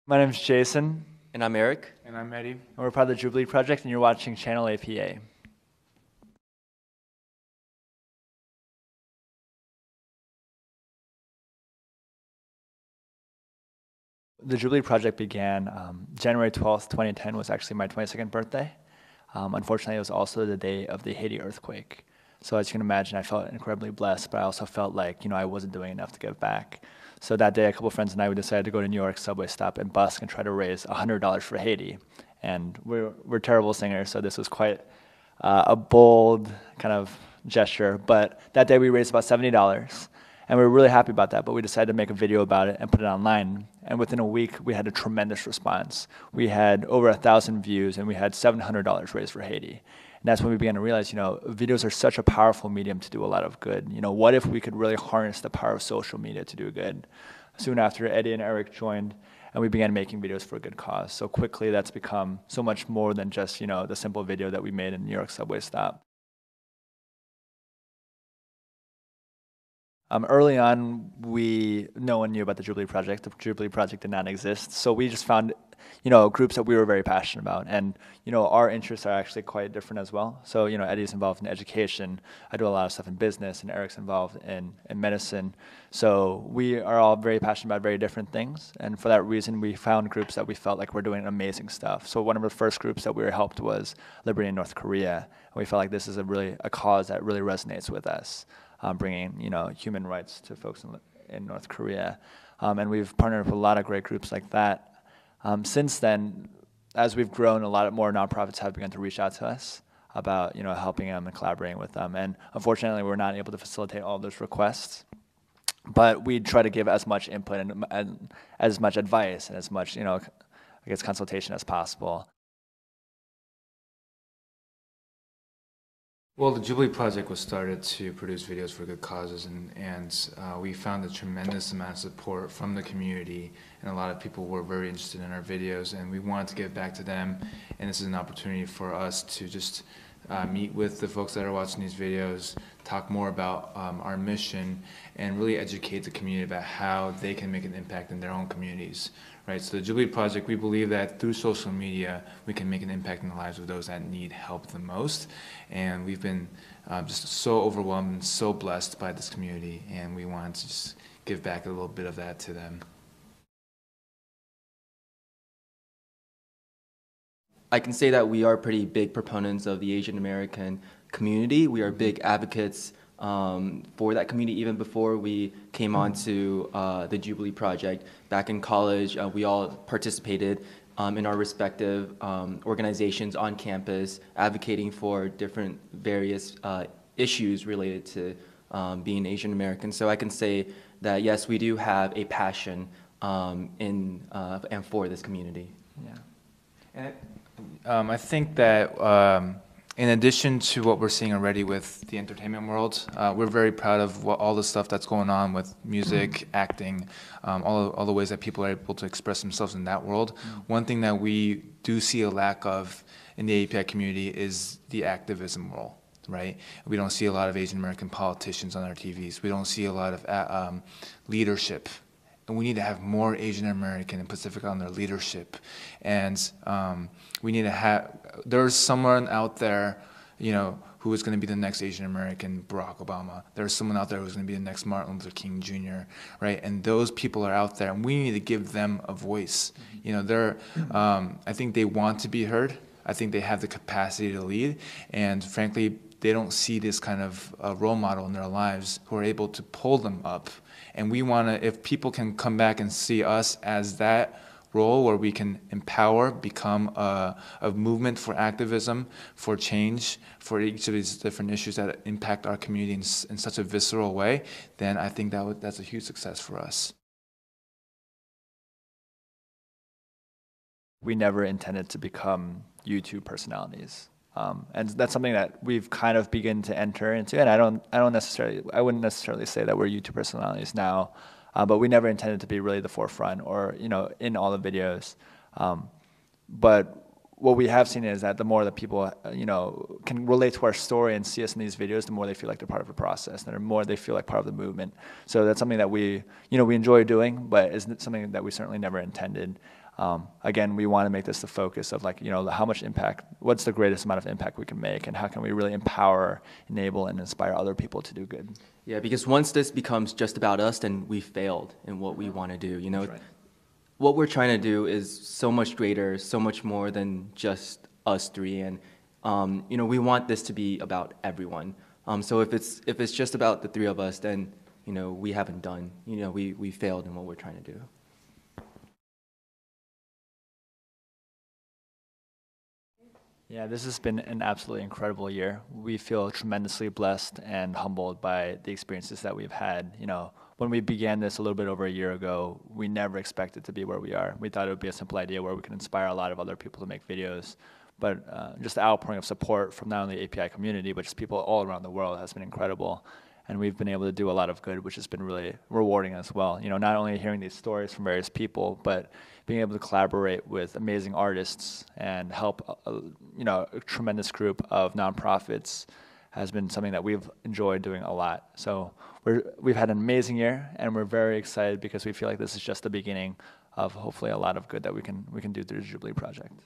My name's Jason. And I'm Eric. And I'm Eddie. And we're part of the Jubilee Project, and you're watching channelAPA. The Jubilee Project began January 12th, 2010 was actually my 22nd birthday. Unfortunately, it was also the day of the Haiti earthquake. So as you can imagine, I felt incredibly blessed, but I also felt like, I wasn't doing enough to give back. So that day, a couple of friends and I, we decided to go to New York subway stop and busk and try to raise $100 for Haiti. And we're terrible singers, so this was quite a bold kind of gesture. But that day we raised about $70. And we were really happy about that, but we decided to make a video about it and put it online. And within a week, we had a tremendous response. We had over 1,000 views, and we had $700 raised for Haiti. And that's when we began to realize, videos are such a powerful medium to do a lot of good. What if we could really harness the power of social media to do good? Soon after, Eddie and Eric joined, and we began making videos for a good cause. So quickly, that's become so much more than just, the simple video that we made in New York subway stop. Early on, no one knew about the Jubilee Project. The Jubilee Project did not exist. So we just found, groups that we were very passionate about. And, our interests are actually quite different as well. So, Eddie's involved in education. I do a lot of stuff in business, and Eric's involved in medicine. So we are all very passionate about very different things. And for that reason, we found groups that we felt like were doing amazing stuff. So one of the first groups that we were helped was Liberty in North Korea. And we felt like this is a cause that really resonates with us. Bringing human rights to folks in North Korea, and we've partnered with a lot of great groups like that. Since then, as we've grown, a lot more nonprofits have begun to reach out to us about helping them and collaborating with them. And unfortunately, we're not able to facilitate all those requests, but we try to give as much input and as much advice and as much consultation as possible. Well, the Jubilee Project was started to produce videos for good causes, and we found a tremendous amount of support from the community, and a lot of people were very interested in our videos, and we wanted to give back to them, and this is an opportunity for us to just meet with the folks that are watching these videos, talk more about our mission, and really educate the community about how they can make an impact in their own communities. Right, so the Jubilee Project, we believe that through social media, we can make an impact in the lives of those that need help the most. And we've been just so overwhelmed and so blessed by this community, and we want to just give back a little bit of that to them. I can say that we are pretty big proponents of the Asian American community. We are big advocates for that community even before we came on to the Jubilee Project. Back in college, we all participated in our respective organizations on campus, advocating for different various issues related to being Asian American. So I can say that yes, we do have a passion and for this community. Yeah, and I think that in addition to what we're seeing already with the entertainment world, we're very proud of all the stuff that's going on with music, acting, all the ways that people are able to express themselves in that world. One thing that we do see a lack of in the API community is the activism role, right? We don't see a lot of Asian American politicians on our TVs. We don't see a lot of leadership. And we need to have more Asian American and Pacific Islander leadership. And we need to have, there's someone out there, who is going to be the next Asian American Barack Obama. There's someone out there who's going to be the next Martin Luther King Jr., right? And those people are out there, and we need to give them a voice. I think they want to be heard. I think they have the capacity to lead. And frankly, they don't see this kind of role model in their lives who are able to pull them up. And we want to, if people can come back and see us as that role where we can empower, become a movement for activism, for change, for each of these different issues that impact our community in such a visceral way, then I think that's a huge success for us. We never intended to become YouTube personalities. And that's something that we've kind of begun to enter into, and I wouldn't necessarily say that we're YouTube personalities now, but we never intended to be really the forefront or in all the videos. But what we have seen is that the more that people can relate to our story and see us in these videos, the more they feel like they're part of the process, and the more they feel like part of the movement. So that's something that we enjoy doing, but is something that we certainly never intended. Again, we want to make this the focus of like, how much impact, what's the greatest amount of impact we can make, and how can we really empower, enable, and inspire other people to do good. Yeah, because once this becomes just about us, then we failed in what we want to do. That's right. What we're trying to do is so much greater, so much more than just us three, and we want this to be about everyone. So if it's just about the three of us, then we haven't done. We failed in what we're trying to do. Yeah, this has been an absolutely incredible year. We feel tremendously blessed and humbled by the experiences that we've had. When we began this a little bit over a year ago, we never expected to be where we are. We thought it would be a simple idea where we could inspire a lot of other people to make videos. But just the outpouring of support from not only the API community, but just people all around the world has been incredible. And we've been able to do a lot of good, which has been really rewarding as well. Not only hearing these stories from various people, but being able to collaborate with amazing artists and help a tremendous group of nonprofits has been something that we've enjoyed doing a lot. So we've had an amazing year, and we're very excited because we feel like this is just the beginning of hopefully a lot of good that we can do through the Jubilee Project.